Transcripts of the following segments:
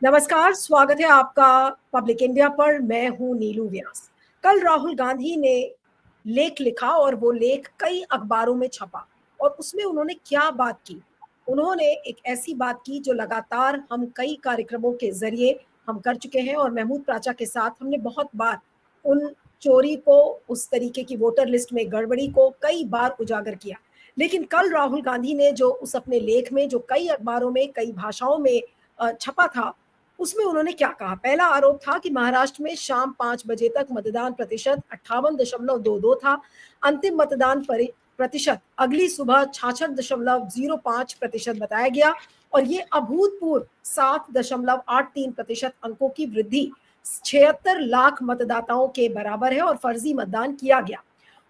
नमस्कार, स्वागत है आपका पब्लिक इंडिया पर। मैं हूं नीलू व्यास। कल राहुल गांधी ने लेख लिखा और वो लेख कई अखबारों में छपा और उसमें उन्होंने क्या बात की। उन्होंने एक ऐसी बात की जो लगातार हम कई कार्यक्रमों के जरिए हम कर चुके हैं और महमूद प्राचा के साथ हमने बहुत बार उन चोरी को, उस तरीके की वोटर लिस्ट में गड़बड़ी को कई बार उजागर किया। लेकिन कल राहुल गांधी ने जो उस अपने लेख में, जो कई अखबारों में कई भाषाओं में छपा था, उसमें उन्होंने क्या कहा। पहला आरोप था कि महाराष्ट्र में शाम 5 बजे तक मतदान प्रतिशत 58.22 था। अंतिम मतदान प्रतिशत अगली सुबह 66.05% बताया गया और ये अभूतपूर्व 7.83% अंकों की वृद्धि 76 लाख मतदाताओं के बराबर है और फर्जी मतदान किया गया।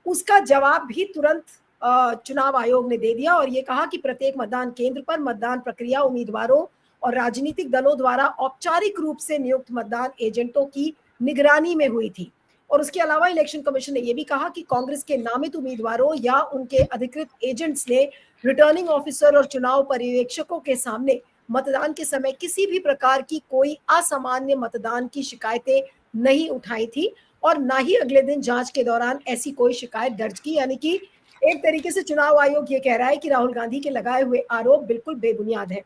उसका जवाब भी तुरंत चुनाव आयोग ने दे दिया और ये कहा कि प्रत्येक मतदान केंद्र पर मतदान प्रक्रिया उम्मीदवारों और राजनीतिक दलों द्वारा औपचारिक रूप से नियुक्त मतदान एजेंटों की निगरानी में हुई थी। और उसके अलावा इलेक्शन कमीशन ने यह भी कहा कि कांग्रेस के नामित उम्मीदवारों या उनके अधिकृत एजेंट्स ने रिटर्निंग ऑफिसर और चुनाव पर्यवेक्षकों के सामने मतदान के समय किसी भी प्रकार की कोई असामान्य मतदान की शिकायतें नहीं उठाई थी और ना ही अगले दिन जांच के दौरान ऐसी कोई शिकायत दर्ज की। यानी कि एक तरीके से चुनाव आयोग ये कह रहा है कि राहुल गांधी के लगाए हुए आरोप बिल्कुल बेबुनियाद है।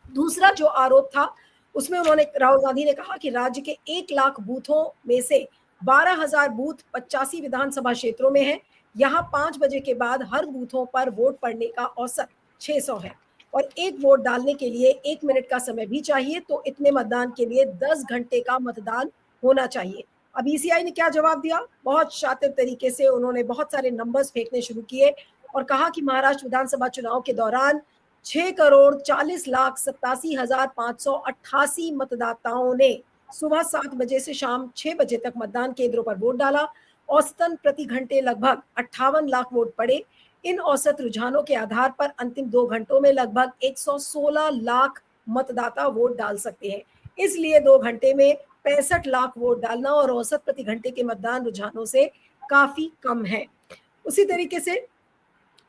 दूसरा जो आरोप था, उसमें उन्होंने, राहुल गांधी ने कहा कि राज्य के 1 लाख बूथों में से 12,000 बूथ 85 विधानसभा क्षेत्रों में है। यहाँ 5 बजे के बाद हर बूथों पर वोट पड़ने का औसत 600 है और एक वोट डालने के लिए 1 मिनट का समय भी चाहिए। तो इतने मतदान के लिए 10 घंटे का मतदान होना चाहिए। अब ईसीआई ने क्या जवाब दिया? बहुत शातिर तरीके से उन्होंने बहुत सारे नंबर्स फेंकने शुरू किए और कहा कि महाराष्ट्र विधानसभा चुनाव के दौरान 6,40,87,588 मतदाताओं ने सुबह 7 बजे से शाम 6 बजे तक मतदान केंद्रों पर वोट डाला। औसतन प्रति घंटे लगभग 58 लाख वोट पड़े। इन औसत रुझानों के आधार पर अंतिम 2 घंटों में लगभग 116 लाख मतदाता वोट डाल सकते हैं। इसलिए 2 घंटे में 65 लाख वोट डालना और औसत प्रति घंटे के मतदान रुझानों से काफी कम है। उसी तरीके से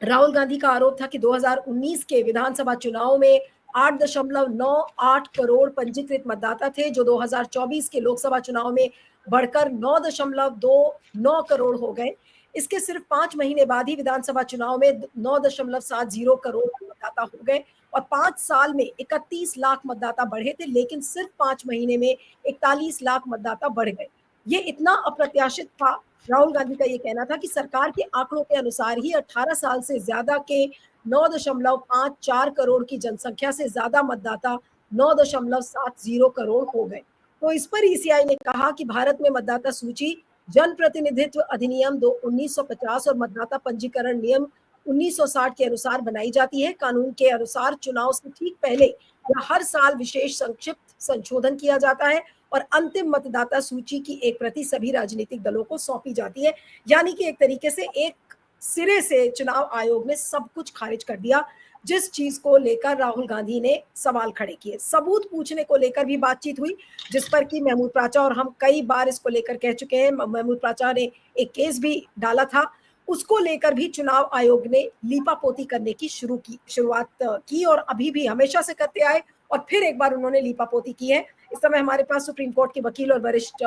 राहुल गांधी का आरोप था कि 2019 के विधानसभा चुनाव में 8.98 करोड़ पंजीकृत मतदाता थे, जो 2024 के लोकसभा चुनाव में बढ़कर 9.29 करोड़ हो गए। इसके सिर्फ 5 महीने बाद ही विधानसभा चुनाव में 9.70 करोड़ मतदाता हो गए और 5 साल में 31 लाख मतदाता बढ़े थे, लेकिन सिर्फ 5 महीने में 41 लाख मतदाता बढ़ गए। ये इतना अप्रत्याशित था। राहुल गांधी का ये कहना था कि सरकार के आंकड़ों के अनुसार ही 18 साल से ज्यादा के 9.54 करोड़ की जनसंख्या से ज्यादा मतदाता 9.70 करोड़ हो गए। तो इस पर ईसीआई ने कहा कि भारत में मतदाता सूची जनप्रतिनिधित्व अधिनियम 1950 और मतदाता पंजीकरण नियम 1960 के अनुसार बनाई जाती है। कानून के अनुसार चुनाव से ठीक पहले या हर साल विशेष संक्षिप्त संशोधन किया जाता है और अंतिम मतदाता सूची की एक प्रति सभी राजनीतिक दलों को सौंपी जाती है। यानी कि एक तरीके से एक सिरे से चुनाव आयोग ने सब कुछ खारिज कर दिया, जिस चीज को लेकर राहुल गांधी ने सवाल खड़े किए। सबूत पूछने को लेकर भी बातचीत हुई, जिस पर कि महमूद प्राचा और हम कई बार इसको लेकर कह चुके हैं। महमूद प्राचा ने एक केस भी डाला था, उसको लेकर भी चुनाव आयोग ने लीपापोती करने की शुरुआत की और अभी भी हमेशा से करते आए और फिर एक बार उन्होंने लीपापोती की है। इस समय हमारे पास सुप्रीम कोर्ट के वकील और वरिष्ठ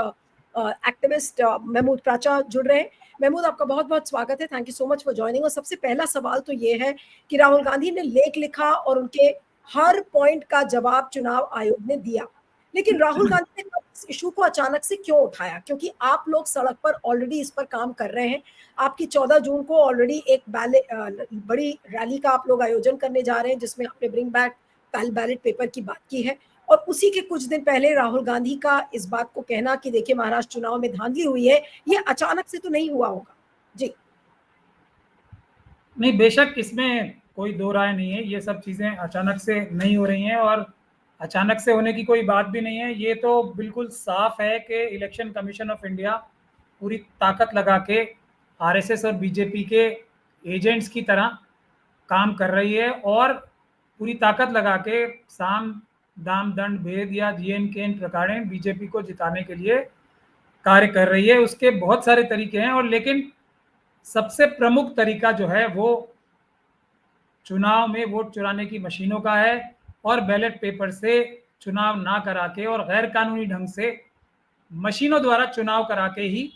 एक्टिविस्ट महमूद प्राचा जुड़ रहे हैं। महमूद, आपका बहुत बहुत स्वागत है। Thank you so much for joining. और सबसे पहला सवाल तो ये है कि राहुल गांधी ने लेख लिखा और उनके हर पॉइंट का जवाब चुनाव आयोग ने दिया, लेकिन राहुल गांधी ने इस इशू को अचानक से क्यों उठाया? क्योंकि आप लोग सड़क पर ऑलरेडी इस पर काम कर रहे हैं। आपकी 14 जून को ऑलरेडी एक बड़ी रैली का आप लोग आयोजन करने जा रहे हैं, जिसमें आपने ब्रिंग बैक बैलेट पेपर की बात की है और उसी के कुछ दिन पहले राहुल गांधी का इस बात को कहना कि देखिए महाराष्ट्र चुनाव में धांधली हुई है, ये अचानक से तो नहीं हुआ होगा। जी नहीं, बेशक इसमें कोई दो राय नहीं है। ये सब चीजें अचानक से नहीं हो रही हैं और अचानक से होने की कोई बात भी नहीं है। ये तो बिल्कुल साफ है कि इलेक्शन कमीशन ऑफ इंडिया पूरी ताकत लगा के आरएसएस और बीजेपी के एजेंट्स की तरह काम कर रही है और पूरी ताकत लगा के साम दाम दंड भेद या जीएन के इन प्रकारेण बीजेपी को जिताने के लिए कार्य कर रही है। उसके बहुत सारे तरीके हैं और लेकिन सबसे प्रमुख तरीका जो है वो चुनाव में वोट चुराने की मशीनों का है और बैलेट पेपर से चुनाव ना करा के और गैर कानूनी ढंग से मशीनों द्वारा चुनाव करा के ही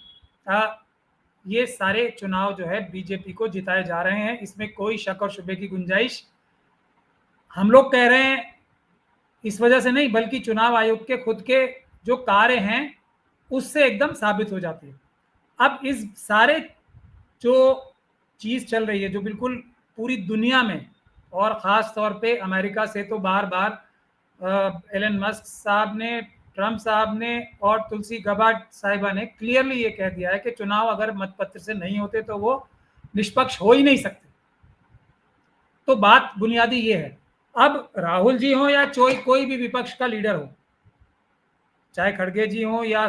ये सारे चुनाव जो है बीजेपी को जिताए जा रहे हैं। इसमें कोई शक और शुबे की गुंजाइश हम लोग कह रहे हैं इस वजह से नहीं, बल्कि चुनाव आयोग के खुद के जो कार्य हैं उससे एकदम साबित हो जाती है। अब इस सारे जो चीज चल रही है, जो बिल्कुल पूरी दुनिया में और ख़ास तौर पे अमेरिका से तो बार बार एलन मस्क साहब ने, ट्रंप साहब ने और तुलसी गबार्ड साहिबा ने क्लियरली ये कह दिया है कि चुनाव अगर मतपत्र से नहीं होते तो वो निष्पक्ष हो ही नहीं सकते। तो बात बुनियादी ये है, अब राहुल जी हो या कोई भी विपक्ष का लीडर हो, चाहे खड़गे जी हो या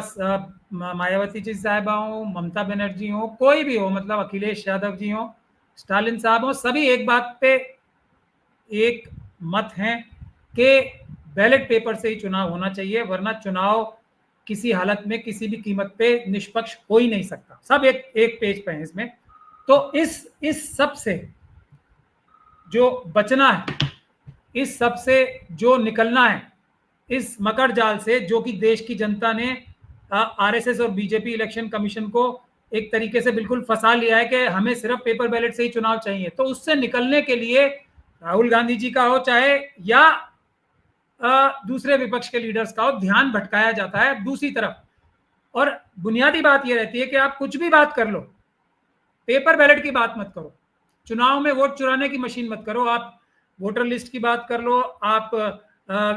मायावती जी साहिबा हो, ममता बनर्जी हो, कोई भी हो, मतलब अखिलेश यादव जी हो, स्टालिन साहब हो, सभी एक बात पे एक मत हैं कि बैलेट पेपर से ही चुनाव होना चाहिए, वरना चुनाव किसी हालत में किसी भी कीमत पे निष्पक्ष हो ही नहीं सकता। सब एक पेज पे हैं इसमें। तो इस सब से जो बचना है, इस सब से जो निकलना है, इस मकर जाल से जो कि देश की जनता ने आरएसएस और बीजेपी इलेक्शन कमीशन को एक तरीके से बिल्कुल फंसा लिया है कि हमें सिर्फ पेपर बैलेट से ही चुनाव चाहिए, तो उससे निकलने के लिए राहुल गांधी जी का हो चाहे या दूसरे विपक्ष के लीडर्स का हो, ध्यान भटकाया जाता है दूसरी तरफ। और बुनियादी बात यह रहती है कि आप कुछ भी बात कर लो, पेपर बैलेट की बात मत करो, चुनाव में वोट चुराने की मशीन मत करो, आप वोटर लिस्ट की बात कर लो, आप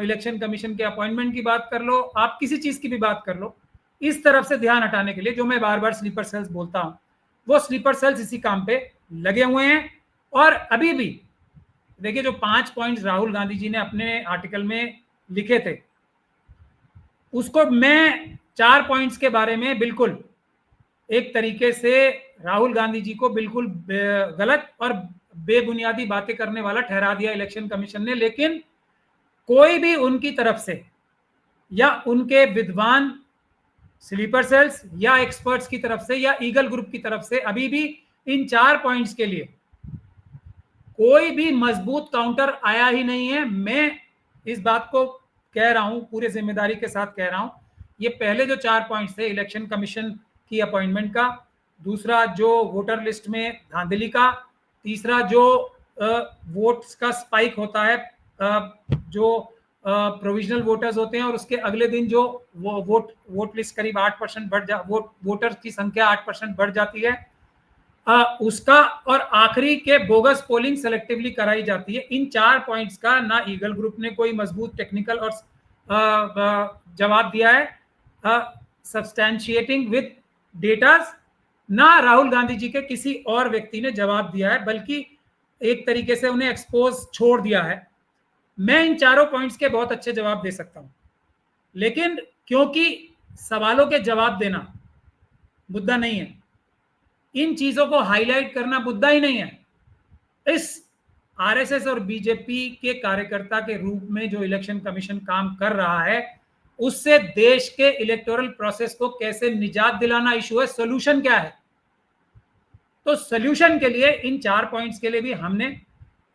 इलेक्शन कमीशन के अपॉइंटमेंट की बात कर लो, आप किसी चीज की भी बात कर लो, इस तरफ से ध्यान हटाने के लिए जो मैं बार बार स्लीपर सेल्स बोलता हूं, वो स्लीपर सेल्स इसी काम पे लगे हुए हैं। और अभी भी देखिए, जो 5 पॉइंट्स राहुल गांधी जी ने अपने आर्टिकल में लिखे थे, उसको मैं 4 पॉइंट्स के बारे में बिल्कुल एक तरीके से राहुल गांधी जी को बिल्कुल गलत और बेबुनियादी बातें करने वाला ठहरा दिया इलेक्शन कमीशन ने। लेकिन कोई भी उनकी तरफ से या उनके विद्वान स्लीपर सेल्स या एक्सपर्ट्स की तरफ से या ईगल ग्रुप की तरफ से अभी भी इन 4 पॉइंट्स के लिए कोई भी मजबूत काउंटर आया ही नहीं है। मैं इस बात को कह रहा हूं, पूरे जिम्मेदारी के साथ कह रहा हूं, ये पहले जो 4 पॉइंट्स थे, इलेक्शन कमीशन की अपॉइंटमेंट का, दूसरा जो वोटर लिस्ट में धांधली का, तीसरा जो वोट्स का स्पाइक होता है, जो प्रोविजनल वोटर्स होते हैं और उसके अगले दिन जो वोट लिस्ट करीब 8% वोटर्स की संख्या 8% बढ़ जाती है, उसका, और आखिरी के बोगस पोलिंग सेलेक्टिवली कराई जाती है। इन 4 पॉइंट्स का ना ईगल ग्रुप ने कोई मजबूत टेक्निकल और जवाब दिया है सब्सटैंशिएटिंग विद डेटास, ना राहुल गांधी जी के किसी और व्यक्ति ने जवाब दिया है, बल्कि एक तरीके से उन्हें एक्सपोज छोड़ दिया है। मैं इन 4 पॉइंट्स के बहुत अच्छे जवाब दे सकता हूं, लेकिन क्योंकि सवालों के जवाब देना मुद्दा नहीं है, इन चीजों को हाईलाइट करना मुद्दा ही नहीं है, इस आरएसएस और बीजेपी के कार्यकर्ता के रूप में जो इलेक्शन कमीशन काम कर रहा है, उससे देश के इलेक्टोरल प्रोसेस को कैसे निजात दिलाना इशू है। सोल्यूशन क्या है? तो सोल्यूशन के लिए इन 4 पॉइंट्स के लिए भी हमने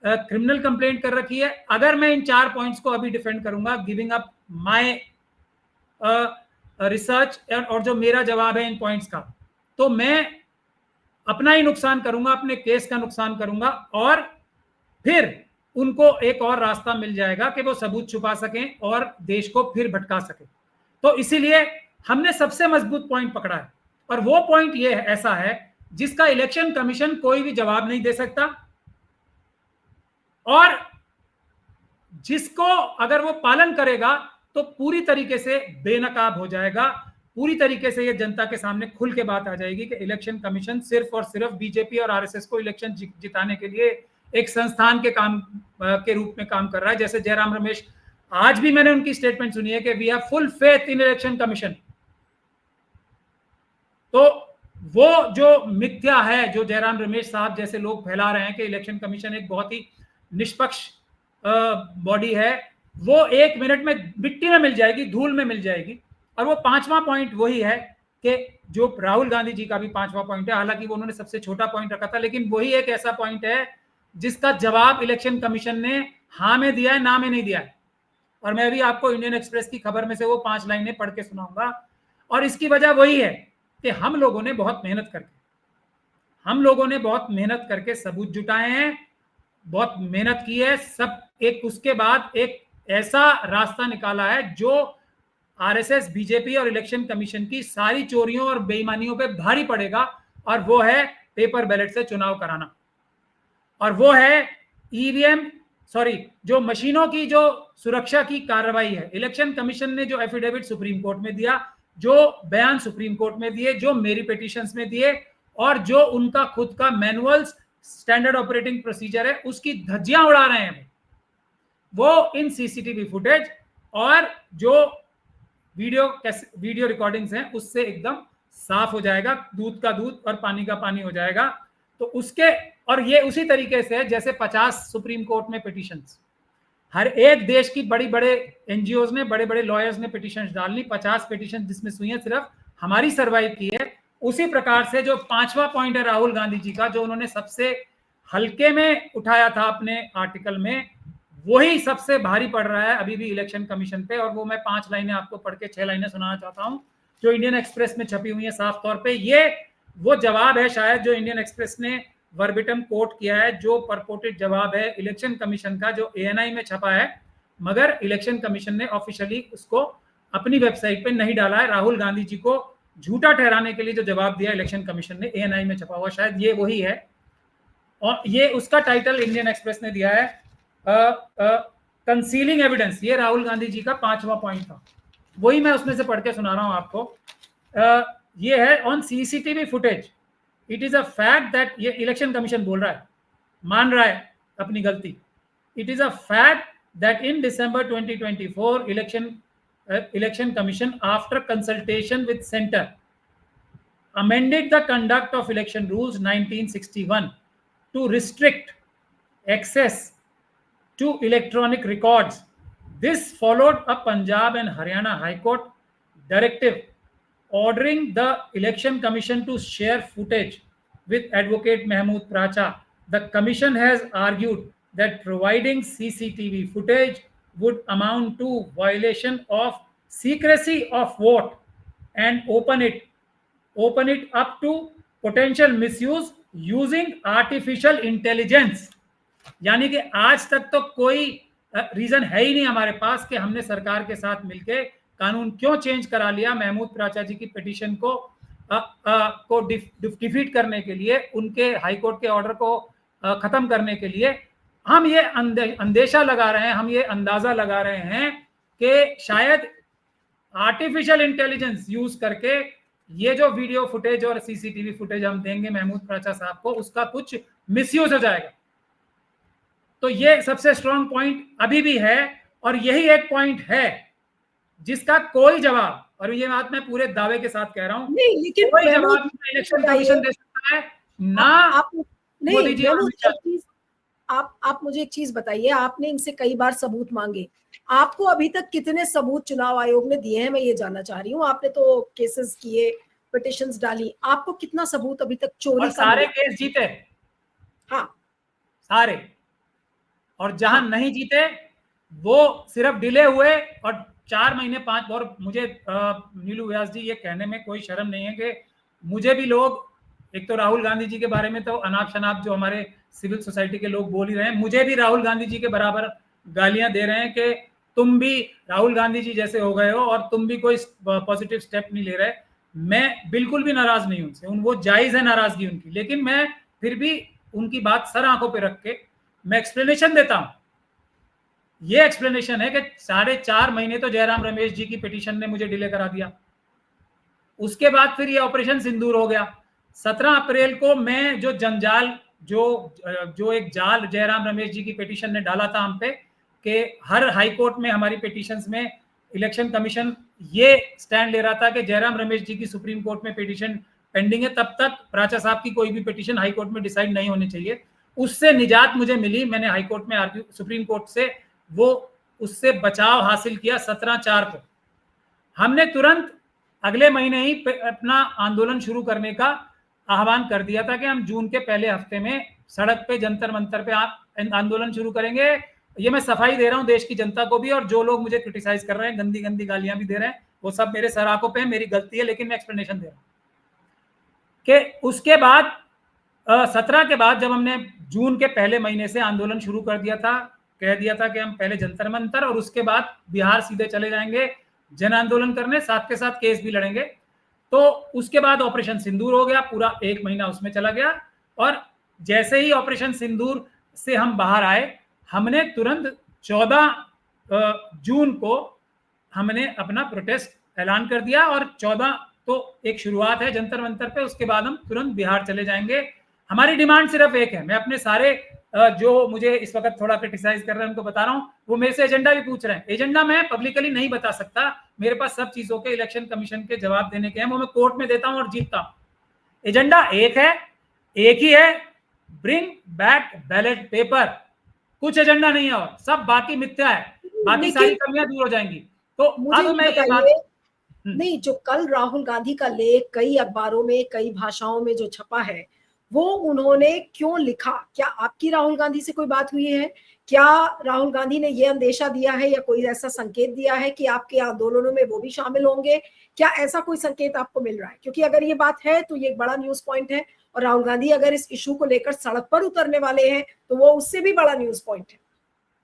क्रिमिनल कंप्लेंट कर रखी है। अगर मैं इन 4 पॉइंट्स को अभी डिफेंड करूंगा, गिविंग अप माय रिसर्च और जो मेरा जवाब है इन पॉइंट्स का, तो मैं अपना ही नुकसान करूंगा, अपने केस का नुकसान करूंगा, और फिर उनको एक और रास्ता मिल जाएगा कि वो सबूत छुपा सकें और देश को फिर भटका सकें। तो इसीलिए हमने सबसे मजबूत पॉइंट पकड़ा है, और वो पॉइंट ये ऐसा है जिसका इलेक्शन कमीशन कोई भी जवाब नहीं दे सकता, और जिसको अगर वो पालन करेगा तो पूरी तरीके से बेनकाब हो जाएगा, पूरी तरीके से ये जनता के सामने खुल के बात आ जाएगी कि इलेक्शन कमीशन सिर्फ और सिर्फ बीजेपी और आरएसएस को इलेक्शन जिताने के लिए एक संस्थान के काम के रूप में काम कर रहा है। जैसे जयराम रमेश, आज भी मैंने उनकी स्टेटमेंट सुनी है कि we have full faith in election commission. तो वो जो मिथ्या है जो जयराम रमेश साहब जैसे लोग फैला रहे हैं कि इलेक्शन कमीशन एक बहुत ही निष्पक्ष बॉडी है, वो 1 मिनट में मिट्टी में मिल जाएगी, धूल में मिल जाएगी। और वो 5वां पॉइंट वही है कि जो राहुल गांधी जी का भी 5वां पॉइंट है, हालांकि वो उन्होंने सबसे छोटा पॉइंट रखा था, लेकिन वही एक ऐसा पॉइंट है जिसका जवाब इलेक्शन कमीशन ने हाँ में दिया है, ना में नहीं दिया है। और मैं भी आपको इंडियन एक्सप्रेस की खबर में से वो 5 लाइनें पढ़ के सुनाऊंगा। और इसकी वजह वही है कि हम लोगों ने बहुत मेहनत करके सबूत जुटाए हैं, बहुत मेहनत की है, सब एक उसके बाद एक ऐसा रास्ता निकाला है जो आरएसएस, बीजेपी और इलेक्शन कमीशन की सारी चोरियों और बेईमानियों पे भारी पड़ेगा, और वो है पेपर बैलेट से चुनाव कराना, और वो है ईवीएम जो मशीनों की जो सुरक्षा की कार्रवाई है। इलेक्शन कमीशन ने जो एफिडेविट सुप्रीम कोर्ट में दिया, जो बयान सुप्रीम कोर्ट में दिए, जो मेरी पिटीशंस में दिए, और जो उनका खुद का मैनुअल्स स्टैंडर्ड ऑपरेटिंग प्रोसीजर है, उसकी धज्जियां उड़ा रहे हैं वो इन सीसीटीवी फुटेज और जो वीडियो रिकॉर्डिंग्स हैं उससे एकदम साफ हो जाएगा, दूध का दूध और पानी का पानी हो जाएगा। तो उसके और ये उसी तरीके से जैसे 50 सुप्रीम कोर्ट में पिटीशंस, हर एक देश की बड़ी बड़े एनजीओज ने, बड़े बड़े लॉयर्स ने पिटीशंस डालनी, 50 पिटीशन जिसमें सुई है सिर्फ हमारी सर्वाइव की है। उसी प्रकार से जो 5वां पॉइंट है राहुल गांधी जी का, जो उन्होंने सबसे हल्के में उठाया था अपने आर्टिकल में, वही सबसे भारी पड़ रहा है अभी भी इलेक्शन कमीशन पे। और वो मैं 5 लाइनें आपको पढ़ के 6 लाइनें सुनाना चाहता हूं जो इंडियन एक्सप्रेस में छपी हुई है साफ तौर पे। ये वो जवाब है शायद जो इंडियन एक्सप्रेस ने वर्बिटम कोट किया है, जो परपोर्टेड जवाब है इलेक्शन कमीशन का, जो एएनआई में छपा है, मगर इलेक्शन कमीशन ने ऑफिशियली उसको अपनी वेबसाइट पे नहीं डाला है। राहुल गांधी जी को झूठा ठहराने के लिए जो जवाब दिया इलेक्शन कमीशन ने एएनआई में छपा हुआ, शायद ये वही है। और ये उसका टाइटल इंडियन एक्सप्रेस ने दिया है कंसीलिंग एविडेंस। ये राहुल गांधी जी का 5वां पॉइंट था, वही मैं उसमें से पढ़ के सुना रहा हूं आपको। ये है on CCTV footage, it is a fact that, ये इलेक्शन कमीशन बोल रहा है, मान रहा है अपनी गलती। It is a fact that in December 2024 election commission after consultation with center amended the conduct of election rules 1961 to restrict access to electronic records. This followed a Punjab and Haryana High Court directive ordering the Election Commission to share footage with Advocate Mahmood Pracha. The Commission has argued that providing CCTV footage would amount to violation of secrecy of vote and open it up to potential misuse using artificial intelligence. यानी कि आज तक तो कोई reason है ही नहीं हमारे पास कि हमने सरकार के साथ मिलके कानून क्यों चेंज करा लिया महमूद प्राचा जी की पिटीशन को डिफीट करने के लिए, उनके हाई कोर्ट के ऑर्डर को खत्म करने के लिए। हम ये अंदेशा लगा रहे हैं, हम ये अंदाजा लगा रहे हैं कि शायद आर्टिफिशियल इंटेलिजेंस यूज करके ये जो वीडियो फुटेज और सीसीटीवी फुटेज हम देंगे महमूद प्राचा साहब को, उसका कुछ मिसयूज हो जाएगा। तो ये सबसे स्ट्रॉन्ग पॉइंट अभी भी है, और यही एक पॉइंट है जिसका कोई जवाब, और ये बात मैं पूरे दावे के साथ कह रहा हूं, नहीं, लेकिन कोई जवाब इलेक्शन कमीशन दे सकता है ना। आप मोदी जी, आप मुझे एक चीज बताइए, आपने इनसे कई बार सबूत मांगे, आपको अभी तक कितने सबूत चुनाव आयोग ने दिए हैं, मैं ये जानना चाह रही हूँ। आपने तो केसेस किए, पिटिशंस डाली, आपको कितना सबूत अभी तक चोरी का? सारे केस जीते, हाँ सारे, और जहां नहीं जीते वो सिर्फ डिले हुए। और 4 महीने 5, और मुझे नीलू व्यास जी ये कहने में कोई शर्म नहीं है कि मुझे भी लोग, एक तो राहुल गांधी जी के बारे में तो अनाप शनाप जो हमारे सिविल सोसाइटी के लोग बोल ही रहे हैं, मुझे भी राहुल गांधी जी के बराबर गालियां दे रहे हैं कि तुम भी राहुल गांधी जी जैसे हो गए हो और तुम भी कोई पॉजिटिव स्टेप नहीं ले रहे। मैं बिल्कुल भी नाराज नहीं हूं उनसे, वो जायज है नाराजगी उनकी, लेकिन मैं फिर भी उनकी बात सर आंखों पे रख के मैं एक्सप्लेनेशन देता हूं। ये एक्सप्लेनेशन है कि 4.5 महीने तो जयराम रमेश जी की पिटीशन ने मुझे डिले करा दिया, उसके बाद फिर ये ऑपरेशन सिंदूर हो गया। 17 अप्रैल को मैं जो जंजाल, जो एक जाल जयराम रमेश जी की पिटीशन ने डाला था हम पे कि हर हाई कोर्ट में हमारी पिटीशंस में इलेक्शन कमीशन ये स्टैंड ले रहा था कि जयराम रमेश जी की सुप्रीम कोर्ट में पिटीशन पेंडिंग है, तब तक प्राचा साहब की कोई भी पिटीशन हाई कोर्ट में डिसाइड नहीं होनी चाहिए। उससे निजात मुझे मिली, मैंने हाई कोर्ट में आर्ग्यू, सुप्रीम कोर्ट से वो उससे बचाव हासिल किया। 17/4 को हमने तुरंत अगले महीने ही अपना आंदोलन शुरू करने का आह्वान कर दिया था कि हम जून के पहले हफ्ते में सड़क पे जंतर मंतर पे आंदोलन शुरू करेंगे, ये मैं सफाई दे रहा हूं देश की जनता को भी, और जो लोग मुझे क्रिटिसाइज कर रहे हैं, गंदी गंदी गालियां भी दे रहे हैं, वो सब मेरे सराखों पे है, मेरी गलती है, लेकिन मैं एक्सप्लेनेशन दे रहा हूं कि उसके बाद 17 के बाद जब हमने जून के पहले महीने से आंदोलन शुरू कर दिया था, कह दिया था कि हम पहले जंतर मंतर और उसके बाद बिहार सीधे चले जाएंगे जन आंदोलन करने, साथ के साथ केस भी लड़ेंगे। तो उसके बाद ऑपरेशन सिंदूर हो गया, पूरा 1 महीना उसमें चला गया, और जैसे ही ऑपरेशन सिंदूर से हम बाहर आए, हमने तुरंत 14 जून को हमने अपना प्रोटेस्ट ऐलान कर दिया, और 14 तो एक शुरुआत है जंतर मंतर पे, उसके बाद हम तुरंत बिहार चले जाएंगे। हमारी डिमांड सिर्फ एक है, मैं अपने सारे जो मुझे इस वक्त थोड़ा क्रिटिसाइज कर रहे हैं उनको बता रहा हूं, वो मेरे से एजेंडा भी पूछ रहे हैं। एजेंडा मैं पब्लिकली नहीं बता सकता, मेरे पास सब चीजों के इलेक्शन कमीशन के जवाब देने के हैं, वो मैं कोर्ट में देता हूं और जीतता हूं। एजेंडा एक है, एक ही है, ब्रिंग बैक बैलेट पेपर। कुछ एजेंडा नहीं है और सब बाकी मिथ्या है, बाकी सारी कमियां दूर हो जाएंगी। तो अब मैं ये बात, नहीं, जो कल राहुल गांधी का लेख कई अखबारों में कई भाषाओं में जो छपा है, वो उन्होंने क्यों लिखा? क्या आपकी राहुल गांधी से कोई बात हुई है? क्या राहुल गांधी ने ये अंदेशा दिया है या कोई ऐसा संकेत दिया है कि आपके आंदोलनों में वो भी शामिल होंगे? क्या ऐसा कोई संकेत आपको मिल रहा है? क्योंकि अगर ये बात है तो ये एक बड़ा न्यूज पॉइंट है, और राहुल गांधी अगर इस इशू को लेकर सड़क पर उतरने वाले हैं तो वो उससे भी बड़ा न्यूज पॉइंट है।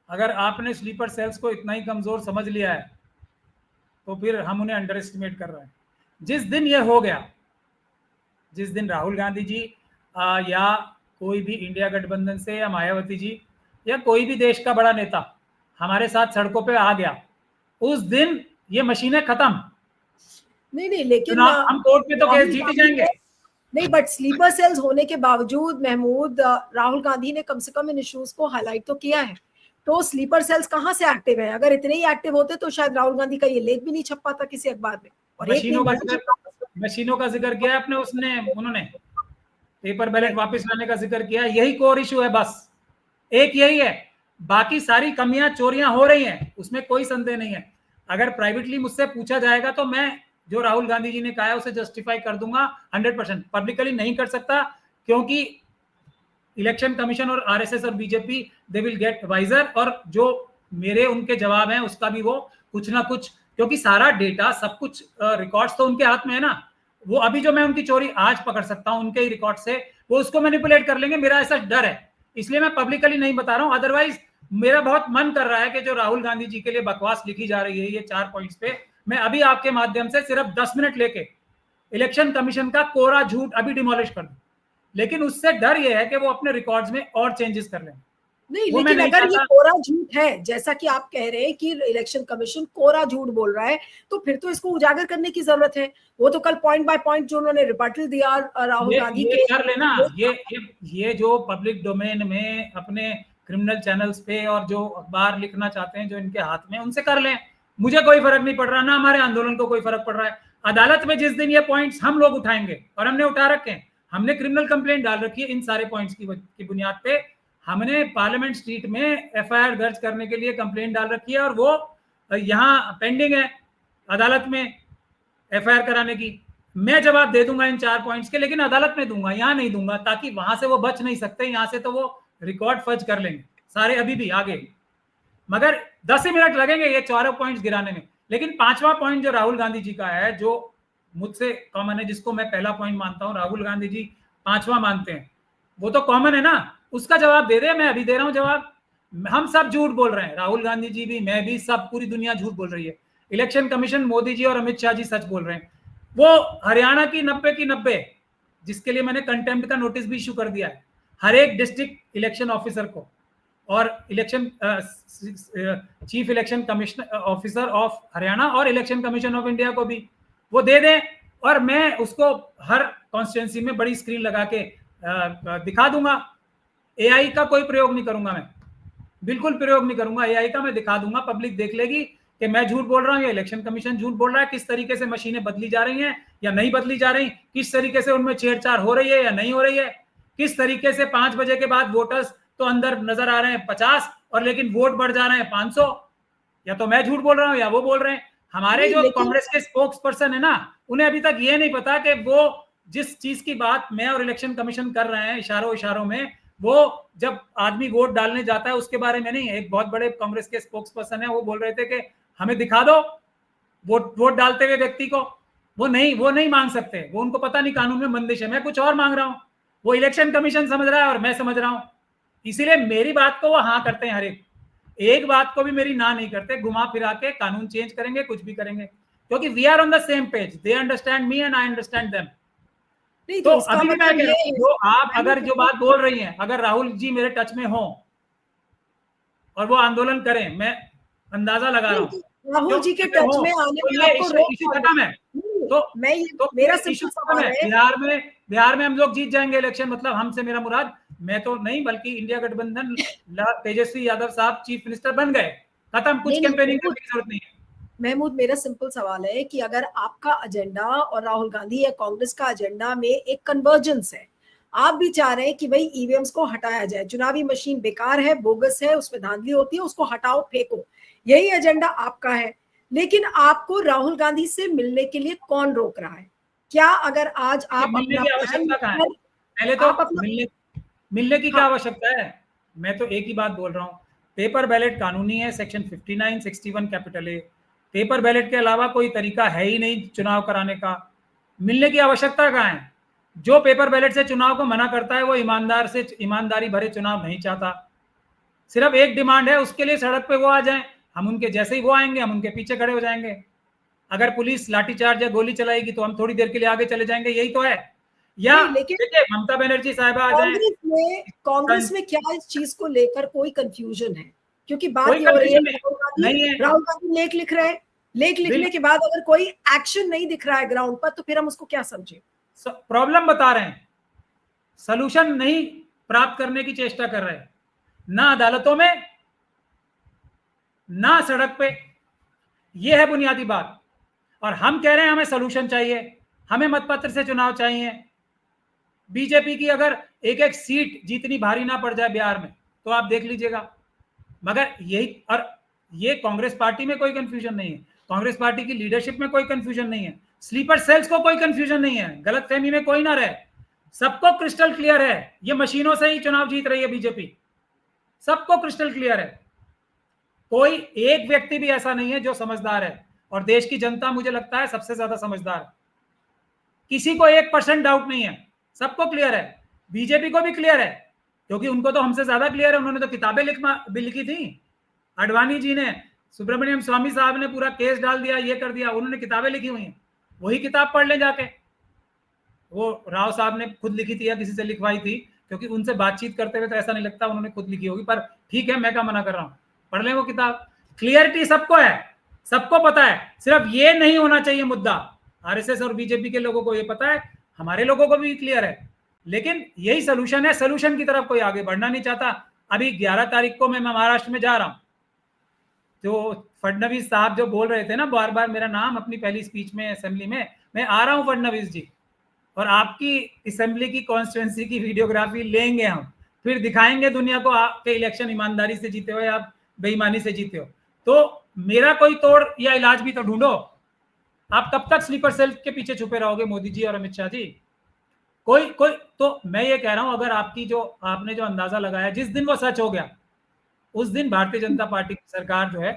अगर आपने स्लीपर सेल्स को इतना ही कमजोर समझ लिया है तो फिर हम उन्हें अंडर एस्टिमेट कर रहे हैं। जिस दिन यह हो गया, जिस दिन राहुल गांधी जी या कोई भी इंडिया गठबंधन से या मायावती जी या कोई भी देश का बड़ा नेता हमारे साथ सड़कों पे आ गया, उस दिन ये मशीनें खत्म। नहीं, लेकिन हम कोर्ट में तो केस जीत ही जाएंगे। नहीं, बट स्लीपर सेल्स होने के बावजूद महमूद, राहुल गांधी ने कम से कम इन इश्यूज को हाईलाइट तो किया है। तो स्लीपर सेल्स कहां से एक्टिव है? अगर इतने ही एक्टिव होते तो शायद राहुल गांधी का ये लेख भी नहीं छप पाता किसी अखबार में। और मशीनों का जिक्र किया अपने उन्होंने पेपर बैलेट वापस लाने का जिक्र किया, यही कोर इशू है, बस एक यही है। बाकी सारी कमियां चोरियां हो रही हैं, उसमें कोई संदेह नहीं है। अगर प्राइवेटली मुझसे पूछा जाएगा तो मैं जो राहुल गांधी जी ने कहा है उसे जस्टिफाई कर दूंगा 100%। पब्लिकली नहीं कर सकता, क्योंकि इलेक्शन कमीशन और आरएसएस और BJP they will get wiser, और जो मेरे उनके जवाब हैं उसका भी वो कुछ ना कुछ, क्योंकि सारा डेटा सब कुछ रिकॉर्ड्स तो उनके हाथ में है ना। वो अभी जो मैं उनकी चोरी आज पकड़ सकता हूं उनके ही रिकॉर्ड से, वो उसको मैनिपुलेट कर लेंगे, मेरा ऐसा डर है, इसलिए मैं पब्लिकली नहीं बता रहा हूं। अदरवाइज मेरा बहुत मन कर रहा है कि जो राहुल गांधी जी के लिए बकवास लिखी जा रही है ये 4 पॉइंट्स पे, मैं अभी आपके माध्यम से सिर्फ 10 मिनट लेके इलेक्शन कमीशन का कोरा झूठ अभी डिमोलिश कर दूं, लेकिन उससे डर यह है कि वो अपने रिकॉर्ड्स में और चेंजेस कर लें। नहीं, लेकिन अगर ये कोरा झूठ है, जैसा कि आप कह रहे हैं कि इलेक्शन कमीशन कोरा झूठ बोल रहा है, तो फिर तो इसको उजागर करने की जरूरत है। वो तो कल पॉइंट बाय पॉइंट जो उन्होंने रिबटल दिया राहुल गांधी के, कर लेना। ये जो पब्लिक डोमेन में अपने क्रिमिनल चैनल्स पे और जो अखबार लिखना चाहते हैं जो इनके हाथ में, उनसे कर लें, मुझे कोई फर्क नहीं पड़ रहा, ना हमारे आंदोलन को कोई फर्क पड़ रहा है। अदालत में जिस दिन ये पॉइंट्स हम लोग उठाएंगे, और हमने उठा रखे हैं, हमने क्रिमिनल कंप्लेंट डाल रखी है इन सारे पॉइंट्स की बुनियाद पे, हमने पार्लियामेंट स्ट्रीट में एफआईआर दर्ज करने के लिए कंप्लेंट डाल रखी है, और वो यहाँ पेंडिंग है अदालत में एफआईआर कराने की। मैं जवाब दे दूंगा इन 4 पॉइंट्स के, लेकिन अदालत में दूंगा, यहाँ नहीं दूंगा, ताकि वहां से वो बच नहीं सकते, यहाँ से तो वो रिकॉर्ड फर्ज कर लेंगे सारे अभी भी आगे। मगर 10 ही मिनट लगेंगे ये 4 पॉइंट्स गिराने में। लेकिन 5वां पॉइंट जो राहुल गांधी जी का है, जो मुझसे कॉमन है, जिसको मैं पहला पॉइंट मानता हूं, राहुल गांधी जी 5वां मानते हैं, वो तो कॉमन है ना, उसका जवाब दे दे। मैं अभी दे रहा हूं जवाब। हम सब झूठ बोल रहे हैं, राहुल गांधी जी भी, मैं भी, सब, पूरी दुनिया झूठ बोल रही है। इलेक्शन कमीशन, मोदी जी और अमित शाह जी सच बोल रहे हैं। वो हरियाणा की 90 की 90, जिसके लिए मैंने कंटेम्प्ट का नोटिस भी इशू कर दिया है हर एक डिस्ट्रिक्ट इलेक्शन ऑफिसर को, और election chief election commissioner officer of Haryana और इलेक्शन कमीशन ऑफ इंडिया को भी वो दे दें, और मैं उसको हर कॉन्स्टिट्यूंसी में बड़ी स्क्रीन लगा के दिखा दूंगा। एआई का कोई प्रयोग नहीं करूंगा, मैं बिल्कुल प्रयोग नहीं करूंगा एआई का। मैं दिखा दूंगा, पब्लिक देख लेगी कि मैं झूठ बोल रहा हूं या इलेक्शन कमीशन झूठ बोल रहा है, किस तरीके से मशीनें बदली जा रही हैं या नहीं बदली जा रही, किस तरीके से उनमें छेड़छाड़ हो रही है या नहीं हो रही है, किस तरीके से 5 बजे के बाद वोटर्स तो अंदर नजर आ रहे हैं 50, और लेकिन वोट बढ़ जा रहे हैं 500। या तो मैं झूठ बोल रहा हूं या वो बोल रहे हैं। हमारे जो कांग्रेस के स्पोक्स पर्सन है ना, उन्हें अभी तक ये नहीं पता कि वो जिस चीज की बात मैं और इलेक्शन कमीशन कर रहे हैं इशारों इशारों में, वो जब आदमी वोट डालने जाता है उसके बारे में नहीं, एक बहुत बड़े कांग्रेस के स्पोक्स पर्सन है, वो बोल रहे थे कि हमें दिखा दो वोट डालते हुए व्यक्ति को। वो नहीं मांग सकते, वो उनको पता नहीं कानून में बंदिश है। मैं कुछ और मांग रहा हूं, वो इलेक्शन कमीशन समझ रहा है और मैं समझ रहा हूं। इसीलिए मेरी बात को वो हाँ करते हैं, हर एक बात को भी मेरी ना नहीं करते, घुमा फिरा के कानून चेंज करेंगे, कुछ भी करेंगे, क्योंकि we are on the same page. They understand me and I understand them. नहीं तो तो इसका अभी भी मैं मतलब कह रहा ये हूं, जो आप मैं अगर नहीं जो बात बोल रही हैं, अगर राहुल जी मेरे टच में हो और वो आंदोलन करें, मैं अंदाजा लगा रहा नहीं हूं तो राहुल जो जी के अगर टच हो में आने तो में ये आपको इशू रोक इशू कौन रहा खत्म है। है? नहीं, तो मैं ये तो मेरा फिर इशू सिंपल खत्म सवाल है। है। बिहार में हम लोग जीत जाएंगे इलेक्शन, मतलब हमसे मेरा मुराद, मैं तो नहीं बल्कि इंडिया गठबंधन, तेजस्वी यादव साहब चीफ मिनिस्टर बन गए, खत्म, कुछ नहीं नहीं कैंपेनिंग महमूद, करने की जरूरत नहीं है। महमूद मेरा सिंपल सवाल है कि अगर आपका एजेंडा और राहुल गांधी या कांग्रेस का एजेंडा में एक कन्वर्जेंस है, आप भी चाह रहे हैं कि भाई ईवीएम्स को हटाया जाए, चुनावी मशीन बेकार है, बोगस है, उसमें धांधली होती है, उसको हटाओ फेंको, यही एजेंडा आपका है। लेकिन आपको राहुल गांधी से मिलने के लिए कौन रोक रहा है? क्या अगर आज कि आप मिलने अपना की प्लान आवश्यकता कहाँ है? लेकर पहले तो आप अपना मिलने की क्या हाँ आवश्यकता है? मैं तो एक ही बात बोल रहा हूँ, पेपर बैलेट कानूनी है, section 59 61 capital A. Paper ballot के अलावा कोई तरीका है ही नहीं चुनाव कराने का। मिलने की आवश्यकता कहाँ है? जो पेपर बैलेट से चुनाव को मना करता है वो ईमानदारी भरे चुनाव नहीं चाहता। सिर्फ एक डिमांड है, उसके लिए सड़क पे वो आ जाएं, हम उनके जैसे ही वो आएंगे हम उनके पीछे खड़े हो जाएंगे। अगर पुलिस लाठीचार्ज या गोली चलाएगी तो हम थोड़ी देर के लिए आगे चले जाएंगे, यही तो है। या नहीं लेकिन देखिए ममता बनर्जी साहब आ जाएं, कांग्रेस में क्या इस चीज को लेकर कोई कंफ्यूजन है? क्योंकि बात कोई ये हो रही है कंफ्यूजन नहीं है। राहुल गांधी लेख लिख रहे हैं, लेख लिखने के बाद अगर कोई एक्शन नहीं दिख रहा है ग्राउंड पर, तो फिर हम उसको क्या समझे? प्रॉब्लम बता रहे हैं, सलूशन नहीं प्राप्त करने की चेष्टा कर रहे हैं, ना अदालतों में ना सड़क पे। यह है बुनियादी बात। और हम कह रहे हैं हमें सलूशन चाहिए, हमें मतपत्र से चुनाव चाहिए। बीजेपी की अगर एक एक सीट जितनी भारी ना पड़ जाए बिहार में तो आप देख लीजिएगा। मगर यही, और ये कांग्रेस पार्टी में कोई कंफ्यूजन नहीं है, कांग्रेस पार्टी की लीडरशिप में कोई कंफ्यूजन नहीं है, स्लीपर सेल्स को कोई कंफ्यूजन नहीं है, गलतफहमी में कोई ना रहे, सबको क्रिस्टल क्लियर है, ये मशीनों से ही चुनाव जीत रही है बीजेपी, सबको क्रिस्टल क्लियर है। कोई एक व्यक्ति भी ऐसा नहीं है जो समझदार है, और देश की जनता मुझे लगता है सबसे ज्यादा समझदार है। किसी को 1% डाउट नहीं है, सबको क्लियर है। बीजेपी को भी क्लियर है, क्योंकि उनको तो हमसे ज्यादा क्लियर है, उन्होंने तो किताबें लिखी थी। अडवाणी जी ने, सुब्रमण्यम स्वामी साहब ने पूरा केस डाल दिया, ये कर दिया, उन्होंने किताबें लिखी हुई हैं, वही किताब पढ़ लें जाके। वो राव साहब ने खुद लिखी थी या किसी से लिखवाई थी, क्योंकि उनसे बातचीत करते हुए तो ऐसा नहीं लगता उन्होंने खुद लिखी होगी, पर ठीक है, मैं क्या मना कर रहा हूं, पढ़ लें वो किताब। क्लियरिटी सबको है, सबको पता है, सिर्फ ये नहीं होना चाहिए मुद्दा। आरएसएस और बीजेपी के लोगों को ये पता है, हमारे लोगों को भी क्लियर है, लेकिन यही सोल्यूशन है, सोल्यूशन की तरफ कोई आगे बढ़ना नहीं चाहता। अभी 11 तारीख को मैं महाराष्ट्र में जा रहा हूं, जो फडणवीस साहब जो बोल रहे थे ना बार बार मेरा नाम अपनी पहली स्पीच में असेंबली में, मैं आ रहा हूं फडणवीस जी, और आपकी असेंबली की कॉन्स्टिट्यूंसी की वीडियोग्राफी लेंगे हम, फिर दिखाएंगे दुनिया को आपके इलेक्शन ईमानदारी से जीते हो या आप बेईमानी से जीते हो। तो मेरा कोई तोड़ या इलाज भी तो ढूंढो। आप कब तक स्लीपर सेल के पीछे छुपे रहोगे मोदी जी और अमित शाह जी? कोई कोई तो मैं ये कह रहा हूं, अगर आपकी जो आपने जो अंदाजा लगाया, जिस दिन वो सच हो गया उस दिन भारतीय जनता पार्टी की सरकार जो है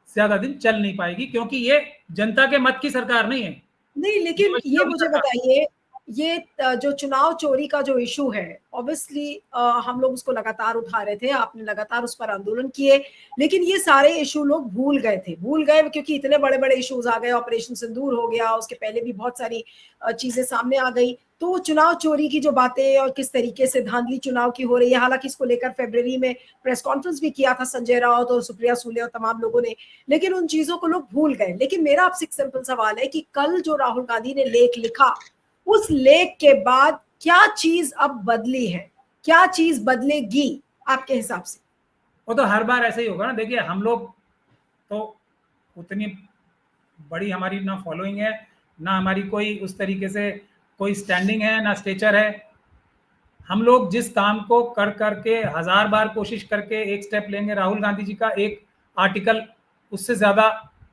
ज्यादा दिन चल नहीं पाएगी, क्योंकि ये जनता के मत की सरकार नहीं है, नहीं लेकिन ये मुझे बताइए, ये जो चुनाव चोरी का जो इशू है, ऑब्वियसली हम लोग उसको लगातार उठा रहे थे, आपने लगातार उस पर आंदोलन किए, लेकिन ये सारे इशू लोग भूल गए थे, भूल गए क्योंकि इतने बड़े बड़े इश्यूज आ गए, ऑपरेशन सिंदूर हो गया, उसके पहले भी बहुत सारी चीजें सामने आ गई। तो चुनाव चोरी की जो बातें और किस तरीके से धांधली चुनाव की हो रही है, हालांकि इसको लेकर फरवरी में प्रेस कॉन्फ्रेंस भी किया था संजय राउत और सुप्रिया सूले और तमाम लोगों ने, लेकिन उन चीजों को लोग भूल गए। लेकिन मेरा आपसे एक सिंपल सवाल है कि कल जो राहुल गांधी ने लेख लिखा, उस लेख के बाद क्या चीज अब बदली है, क्या चीज बदलेगी आपके हिसाब से? वो तो हर बार ऐसे ही होगा ना। देखिए हम लोग तो उतनी बड़ी हमारी ना फॉलोइंग है, ना हमारी कोई उस तरीके से कोई स्टैंडिंग है, ना स्टेचर है। हम लोग जिस काम को कर करके 1000 बार कोशिश करके एक स्टेप लेंगे, राहुल गांधी जी का एक आर्टिकल उससे ज्यादा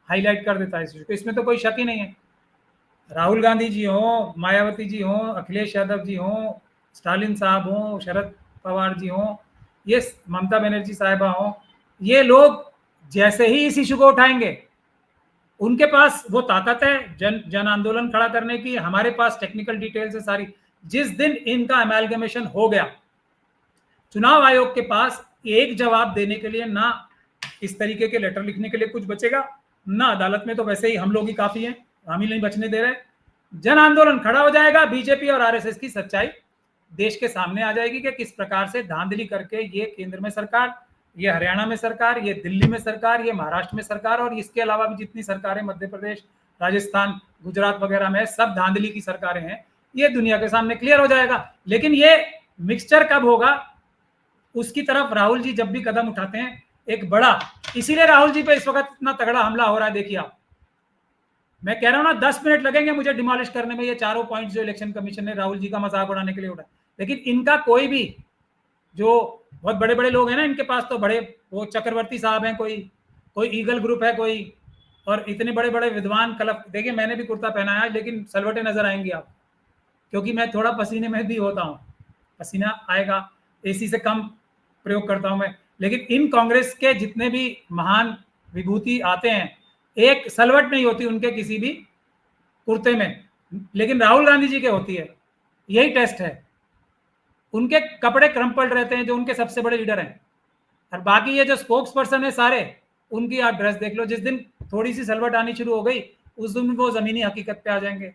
हाईलाइट कर देता है इस तो इसमें तो कोई शक ही नहीं है। राहुल गांधी जी हो, मायावती जी हो, अखिलेश यादव जी हो, स्टालिन साहब हो, शरद पवार जी हों, ये ममता बनर्जी साहिबा हों, ये लोग जैसे ही इस इशू को उठाएंगे, उनके पास वो ताकत है जन आंदोलन खड़ा करने की। हमारे पास टेक्निकल डिटेल्स है सारी। जिस दिन इनका अमेलगमेशन हो गया, चुनाव आयोग के पास एक जवाब देने के लिए ना इस तरीके के लेटर लिखने के लिए कुछ बचेगा, ना अदालत में तो वैसे ही हम लोग ही काफी हैं, हम ही नहीं बचने दे रहे। जन आंदोलन खड़ा हो जाएगा, बीजेपी और आरएसएस की सच्चाई देश के सामने आ जाएगी कि किस प्रकार से धांधली करके ये केंद्र में सरकार, ये हरियाणा में सरकार, ये दिल्ली में सरकार, ये महाराष्ट्र में सरकार, और इसके अलावा भी जितनी सरकारें मध्य प्रदेश, राजस्थान, गुजरात वगैरह में सब धांधली की सरकारें हैं, ये दुनिया के सामने क्लियर हो जाएगा। लेकिन ये मिक्सचर कब होगा, उसकी तरफ राहुल जी जब भी कदम उठाते हैं एक बड़ा, इसीलिए राहुल जी पे इस वक्त इतना तगड़ा हमला हो रहा है। देखिए आप, मैं कह रहा हूं ना 10 मिनट लगेंगे मुझे डिमोलिश करने में ये चारों पॉइंट्स जो इलेक्शन कमीशन ने राहुल जी का मजाक उड़ाने के लिए उठाया। लेकिन इनका कोई भी, जो बहुत बड़े बड़े लोग हैं ना इनके पास, तो बड़े वो चक्रवर्ती साहब हैं, कोई ईगल ग्रुप है कोई, और इतने बड़े बड़े विद्वान कलप। देखिए मैंने भी कुर्ता पहना है लेकिन सलवटे नजर आएंगे आप, क्योंकि मैं थोड़ा पसीने में भी होता हूँ, पसीना आएगा, एसी से कम प्रयोग करता हूं मैं। लेकिन इन कांग्रेस के जितने भी महान विभूति आते हैं, एक सलवट नहीं होती उनके किसी भी कुर्ते में, लेकिन राहुल गांधी जी के होती है। यही टेस्ट है, उनके कपड़े क्रम्पल्ड रहते हैं जो उनके सबसे बड़े लीडर हैं, और बाकी ये जो स्पोक्स पर्सन है सारे, उनकी आप ड्रेस देख लो। जिस दिन थोड़ी सी सलवट आनी शुरू हो गई, उस दिन वो जमीनी हकीकत पे आ जाएंगे।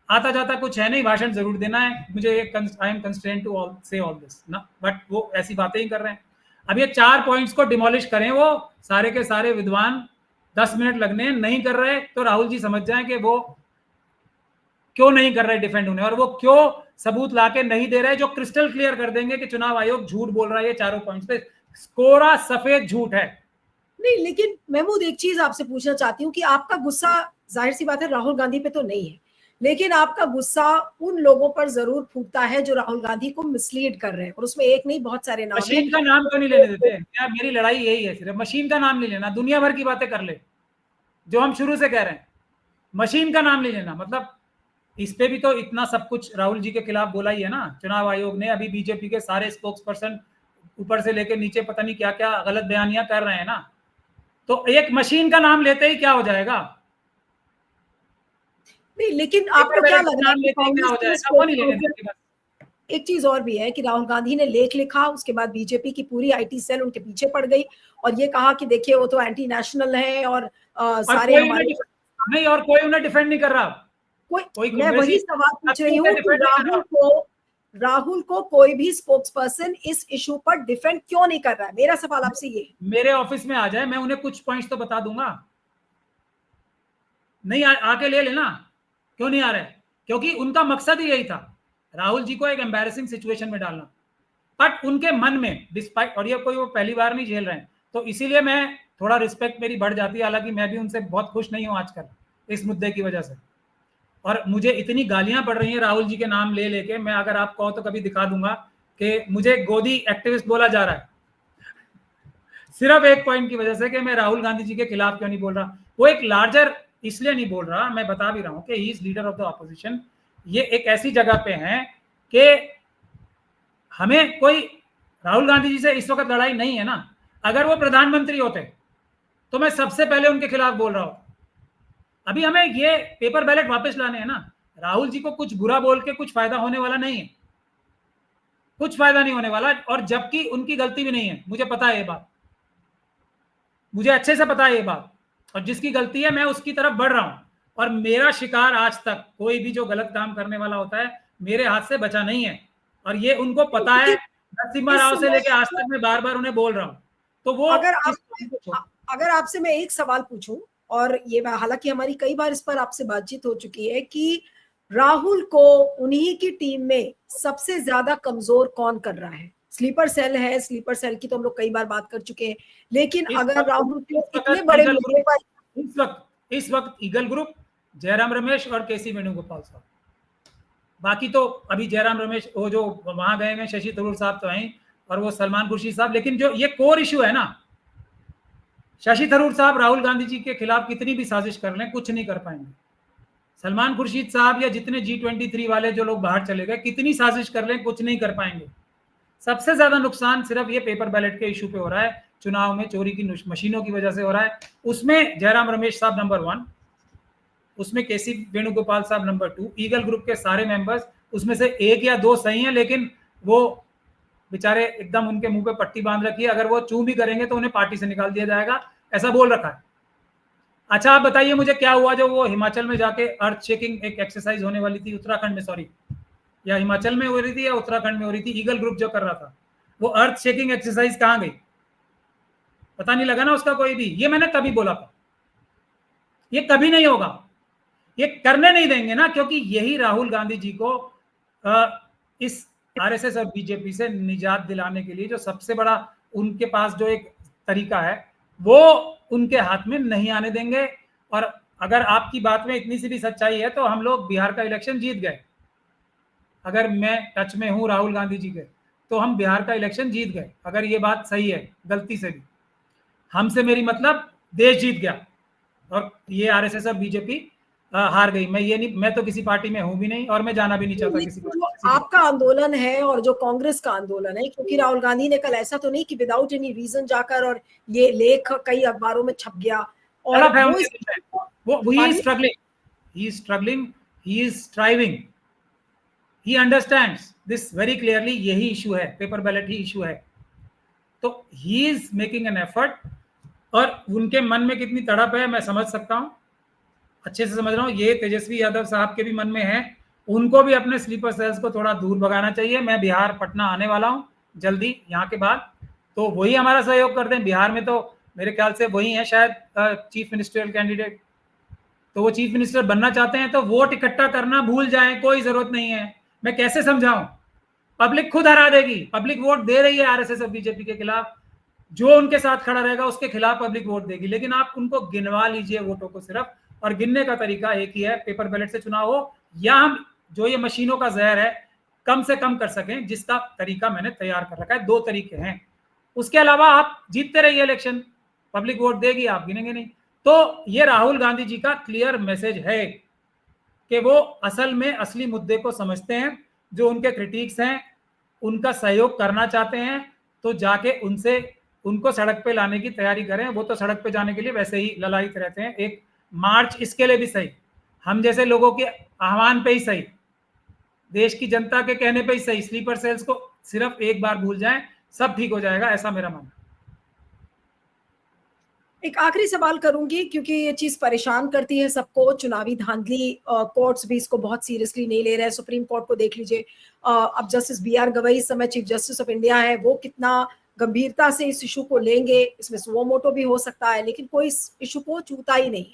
आता जाता कुछ है नहीं, भाषण जरूर देना है मुझे, आई एम कंस्ट्रेंट टू से ऑल दिस ना, बट वो ऐसी बातें ही कर रहे हैं। अब ये 4 पॉइंट्स को डिमोलिश करें, वो सारे के सारे विद्वान 10 मिनट लगने नहीं कर रहे, तो राहुल जी समझ जाएं कि वो क्यों नहीं कर रहे डिफेंड उन्हें, और वो क्यों सबूत लाके नहीं दे रहे जो क्रिस्टल क्लियर कर देंगे कि चुनाव आयोग झूठ बोल रहा है। ये चारों पॉइंट्स पे कोरा सफेद झूठ है। नहीं, लेकिन महमूद एक चीज आपसे पूछना चाहती हूँ कि आपका गुस्सा जाहिर सी बात है राहुल गांधी पे तो नहीं है, लेकिन आपका गुस्सा उन लोगों पर जरूर फूटता है जो राहुल गांधी को मिसलीड कर रहे हैं, और उसमें एक नहीं बहुत सारे नाम मशीन का नाम क्यों नहीं लेने देते? मेरी लड़ाई यही है, सिर्फ मशीन का नाम नहीं लेना, दुनिया भर की बातें कर ले जो हम शुरू से कह रहे हैं, मशीन का नाम नहीं लेना। मतलब इस पे भी तो इतना सब कुछ राहुल जी के खिलाफ बोला ही है ना चुनाव आयोग ने। अभी बीजेपी के सारे स्पोक्स पर्सन ऊपर से लेकर नीचे पता नहीं क्या क्या गलत बयानियां कर रहे हैं ना, तो एक मशीन का नाम लेते ही क्या हो जाएगा? नहीं, लेकिन आपको क्या लग रहा है? एक चीज और भी है कि राहुल गांधी ने लेख लिखा, उसके बाद बीजेपी की पूरी आईटी सेल उनके पीछे पड़ गई और ये कहा कि देखिए वो तो एंटी नेशनल है, और सारे हमारे नहीं, और कोई उन्हें डिफेंड नहीं कर रहा। कोई मैं वही सवाल पूछ रही हूँ कि राहुल को कोई भी स्पोक्स पर्सन इस इशू पर डिफेंड क्यों नहीं कर रहा है? मेरा सवाल आपसे ये है। मेरे ऑफिस में आ जाए, मैं उन्हें कुछ पॉइंट्स तो बता दूंगा। नहीं आके ले लेना, क्यों नहीं आ रहे? क्योंकि उनका मकसद ही यही था, राहुल जी को एक एम्बैरेसिंग सिचुएशन में डालना। बट उनके मन में डिस्पाइट, और ये कोई वो पहली बार नहीं झेल रहे हैं, तो इसीलिए मैं थोड़ा रिस्पेक्ट मेरी बढ़ जाती है। हालांकि मैं भी उनसे बहुत खुश नहीं हूं आजकल इस मुद्दे की वजह से, और मुझे इतनी गालियां पड़ रही हैं राहुल जी के नाम ले लेके। मैं अगर आप कहो तो कभी दिखा दूंगा कि मुझे गोदी एक्टिविस्ट बोला जा रहा है सिर्फ एक पॉइंट की वजह से कि मैं राहुल गांधी जी के खिलाफ क्यों नहीं बोल रहा। वो एक लार्जर इसलिए नहीं बोल रहा, मैं बता भी रहा हूं कि he is leader of the opposition. ये एक ऐसी जगह पे हैं कि हमें कोई राहुल गांधी जी से इस वक्त लड़ाई नहीं है ना। अगर वो प्रधानमंत्री होते तो मैं सबसे पहले उनके खिलाफ बोल रहा हूं। अभी हमें ये पेपर बैलेट वापस लाने हैं ना। राहुल जी को कुछ बुरा बोल के कुछ फायदा होने वाला नहीं है, कुछ फायदा नहीं होने वाला, और जबकि उनकी गलती भी नहीं है। मुझे पता है ये बात, मुझे अच्छे से पता है ये बात, और जिसकी गलती है मैं उसकी तरफ बढ़ रहा हूं। और मेरा शिकार आज तक कोई भी जो गलत काम करने वाला होता है मेरे हाथ से बचा नहीं है, और ये उनको पता है। नरसिम्हा राव से लेकर आज तक मैं बार बार उन्हें बोल रहा हूं। तो वो अगर आपसे मैं एक सवाल पूछूं, और ये हालांकि हमारी कई बार इस पर आपसे बातचीत हो चुकी है कि राहुल को उन्हीं की टीम में सबसे ज्यादा कमजोर कौन कर रहा है? स्लीपर सेल है, स्लीपर सेल की तो हम लोग कई बार बात कर चुके हैं, लेकिन अगर राहुल को इतने बड़े मुद्दे पर इस वक्त ईगल ग्रुप, जयराम रमेश और केसी वेणुगोपाल साहब। बाकी तो अभी जयराम रमेश वो जो वहां गए हैं, शशि थरूर साहब तो हैं, और वो सलमान खुर्शीद साहब। लेकिन जो ये कोर इशू है ना, शशि थरूर साहब राहुल गांधी जी के खिलाफ कितनी भी साजिश कर लें कुछ नहीं कर पाएंगे। सलमान खुर्शीद साहब या जितने G23 वाले जो लोग बाहर चले गए, कितनी साजिश कर लें कुछ नहीं कर पाएंगे। सबसे ज्यादा नुकसान सिर्फ ये पेपर बैलेट के इशू पे हो रहा है, चुनाव में चोरी की मशीनों की वजह से हो रहा है। उसमें जयराम रमेश साहब नंबर 1, उसमें केसी वेणुगोपाल साहब नंबर 2, ईगल ग्रुप के सारे मेंबर्स, उसमें से 1 या 2 सही हैं, लेकिन वो बेचारे एकदम उनके मुंह पे पट्टी बांध रखी है, अगर वो चू भी करेंगे तो उन्हें पार्टी से निकाल दिया जाएगा, ऐसा बोल रखा है। अच्छा आप बताइए मुझे क्या हुआ जो वो हिमाचल में जाके अर्थ शेकिंग एक एक्सरसाइज होने वाली थी, उत्तराखंड में, सॉरी, या हिमाचल में हो रही थी या उत्तराखंड में हो रही थी, ईगल ग्रुप जो कर रहा था, वो अर्थ शेकिंग एक्सरसाइज कहां गई? पता नहीं लगा ना उसका कोई भी। ये मैंने तभी बोला था, ये कभी नहीं होगा, ये करने नहीं देंगे ना, क्योंकि यही राहुल गांधी जी को इस आरएसएस और बीजेपी से निजात दिलाने के लिए जो सबसे बड़ा उनके पास जो एक तरीका है वो उनके हाथ में नहीं आने देंगे। और अगर आपकी बात में इतनी सी भी सच्चाई है तो हम लोग बिहार का इलेक्शन जीत गए। अगर मैं टच में हूं राहुल गांधी जी के, तो हम बिहार का इलेक्शन जीत गए, अगर ये बात सही है गलती से भी। हमसे मेरी मतलब देश जीत गया और ये आरएसएस और बीजेपी हार गई। मैं ये नहीं, मैं तो किसी पार्टी में हूं भी नहीं और मैं जाना भी नहीं चाहता किसी जो पार्टी। आपका आंदोलन है और जो कांग्रेस का आंदोलन है, क्योंकि राहुल गांधी ने कल ऐसा तो नहीं कि विदाउट एनी रीजन जाकर और ये लेख कई अखबारों में छप गया और वो he is struggling, he is striving, he understands this very clearly. यही इशू है, पेपर बैलेट ही इशू है, तो he is making an effort. और उनके मन में कितनी तड़प है मैं समझ सकता हूं, अच्छे से समझ रहा हूँ। ये तेजस्वी यादव साहब के भी मन में है, उनको भी अपने स्लीपर सेल्स को थोड़ा दूर भगाना चाहिए। मैं बिहार पटना आने वाला हूँ जल्दी यहाँ के बाद, तो वही हमारा सहयोग करते हैं। बिहार में तो मेरे ख्याल से वही है शायद चीफ मिनिस्टरियल कैंडिडेट, तो वो चीफ मिनिस्टर बनना चाहते हैं, तो वोट इकट्ठा करना भूल जाएं, कोई जरूरत नहीं है। मैं कैसे समझाऊं, पब्लिक खुद हरा देगी, पब्लिक वोट दे रही है आरएसएस और बीजेपी के खिलाफ, जो उनके साथ खड़ा रहेगा उसके खिलाफ पब्लिक वोट देगी। लेकिन आप उनको गिनवा लीजिए वोटों को सिर्फ, और गिनने का तरीका एक ही है, पेपर बैलेट से चुनाव हो, या हम जो ये मशीनों का जहर है कम से कम कर सकें, जिसका तरीका मैंने तैयार कर रखा है। 2 तरीके हैं, उसके अलावा आप जीतते रहिए इलेक्शन, पब्लिक वोट देगी, आप गिनेंगे नहीं। तो ये राहुल गांधी जी का क्लियर मैसेज है कि वो असल में असली मुद्दे को समझते हैं, जो उनके क्रिटिक्स हैं उनका सहयोग करना चाहते हैं, तो जाके उनसे उनको सड़क पे लाने की तैयारी करें। वो तो सड़क पे जाने के लिए वैसे ही ललायित रहते हैं, एक मार्च इसके लिए भी सही, हम जैसे लोगों के आह्वान पे ही सही, देश की जनता के कहने पे ही सही। स्लीपर सेल्स को सिर्फ एक बार भूल जाएं, सब ठीक हो जाएगा, ऐसा मेरा मानना है। एक आखिरी सवाल करूंगी, क्योंकि ये चीज परेशान करती है सबको, चुनावी धांधली। कोर्ट्स भी इसको बहुत सीरियसली नहीं ले रहे हैं। सुप्रीम कोर्ट को देख लीजिए, अब जस्टिस बी आर गवई इस समय चीफ जस्टिस ऑफ इंडिया है, वो कितना गंभीरता से इस इशू को लेंगे। इसमें सुओ मोटो भी हो सकता है, लेकिन कोई इस इशू को छूता ही नहीं।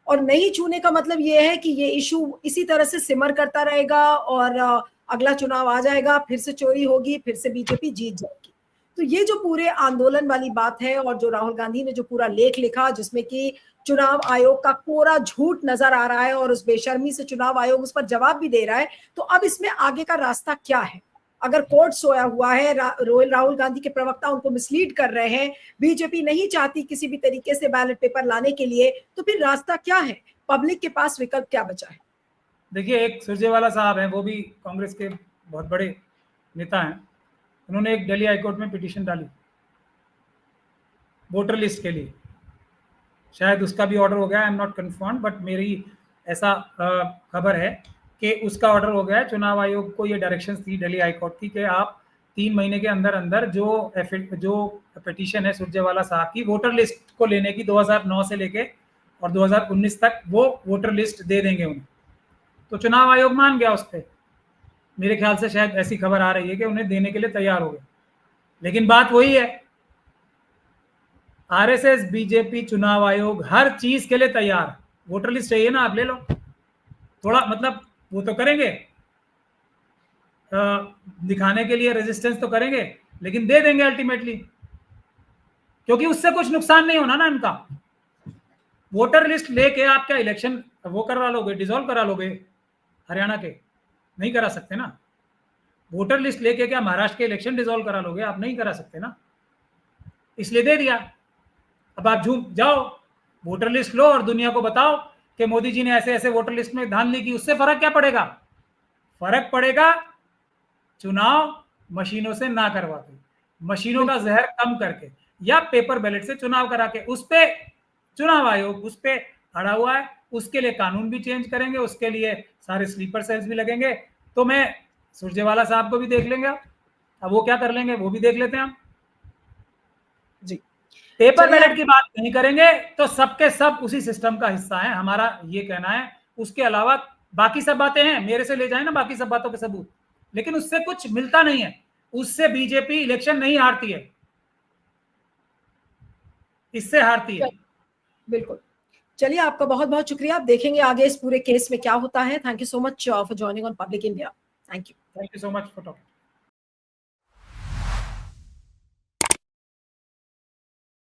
और नहीं छूने का मतलब ये है कि ये इशू इसी तरह से सिमर करता रहेगा और अगला चुनाव आ जाएगा, फिर से चोरी होगी, फिर से बीजेपी जीत जाएगी। तो ये जो पूरे आंदोलन वाली बात है, और जो राहुल गांधी ने जो पूरा लेख लिखा जिसमें कि चुनाव आयोग का कोरा झूठ नजर आ रहा है और उस बेशर्मी से चुनाव आयोग उस पर जवाब भी दे रहा है, तो अब इसमें आगे का रास्ता क्या है? अगर कोर्ट सोया हुआ है, राहुल गांधी के प्रवक्ता उनको मिसलीड कर रहे हैं, बीजेपी नहीं चाहती किसी भी तरीके से बैलेट पेपर लाने के लिए, तो फिर रास्ता क्या है? पब्लिक के पास विकल्प क्या बचा है? देखिए, एक सुरजेवाला साहब हैं, वो भी कांग्रेस के बहुत बड़े नेता हैं, उन्होंने एक दिल्ली हाईकोर्ट में पिटीशन डाली वोटर लिस्ट के लिए, शायद उसका भी ऑर्डर हो गया, I am not confirm, but मेरी ऐसा खबर है कि उसका ऑर्डर हो गया है। चुनाव आयोग को ये डायरेक्शंस थी दिल्ली हाईकोर्ट की कि आप 3 महीने के अंदर अंदर जो पिटीशन है सुरजेवाला साहब की वोटर लिस्ट को लेने की, 2009 से लेके और 2019 तक वो वोटर लिस्ट दे देंगे उन्हें। तो चुनाव आयोग मान गया उस पर, मेरे ख्याल से शायद ऐसी खबर आ रही है कि उन्हें देने के लिए तैयार हो गए। लेकिन बात वही है, आरएसएस, बीजेपी, चुनाव आयोग हर चीज के लिए तैयार। वोटर लिस्ट चाहिए ना, आप ले लो, थोड़ा मतलब वो तो करेंगे, दिखाने के लिए रेजिस्टेंस तो करेंगे, लेकिन दे देंगे अल्टीमेटली, क्योंकि उससे कुछ नुकसान नहीं होना ना इनका। वोटर लिस्ट लेके आप क्या इलेक्शन वो करवा लोगे, डिसॉल्व करा लोगे? हरियाणा के नहीं करा सकते ना। वोटर लिस्ट लेके क्या महाराष्ट्र के इलेक्शन डिसॉल्व करा लोगे? आप नहीं करा सकते ना, इसलिए दे दिया। अब आप झूम जाओ, वोटर लिस्ट लो और दुनिया को बताओ कि मोदी जी ने ऐसे ऐसे वोटर लिस्ट में धांधली की। उससे फर्क क्या पड़ेगा? फर्क पड़ेगा चुनाव मशीनों से ना करवा के, मशीनों का जहर कम करके, या पेपर बैलेट से चुनाव करा के। उस पे चुनाव आयोग उस पे अड़ा हुआ है, उसके लिए कानून भी चेंज करेंगे, उसके लिए सारे स्लीपर सेल्स भी लगेंगे। तो मैं सुरजेवाला साहब को भी देख लेंगे, अब वो क्या कर लेंगे वो भी देख लेते हैं हम। जी, पेपर चलिए बैलेट की बात नहीं करेंगे तो सबके सब उसी सिस्टम का हिस्सा है, हमारा ये कहना है। उसके अलावा बाकी सब बातें हैं, मेरे से ले जाए ना बाकी सब बातों के सबूत, लेकिन उससे कुछ मिलता नहीं है, उससे बीजेपी इलेक्शन नहीं हारती है, इससे हारती है। बिल्कुल। चलिए, आपका बहुत बहुत शुक्रिया। आप देखेंगे आगे इस पूरे केस में क्या होता है। Thank you so much for joining on public India. Thank you. Thank you so much for talking.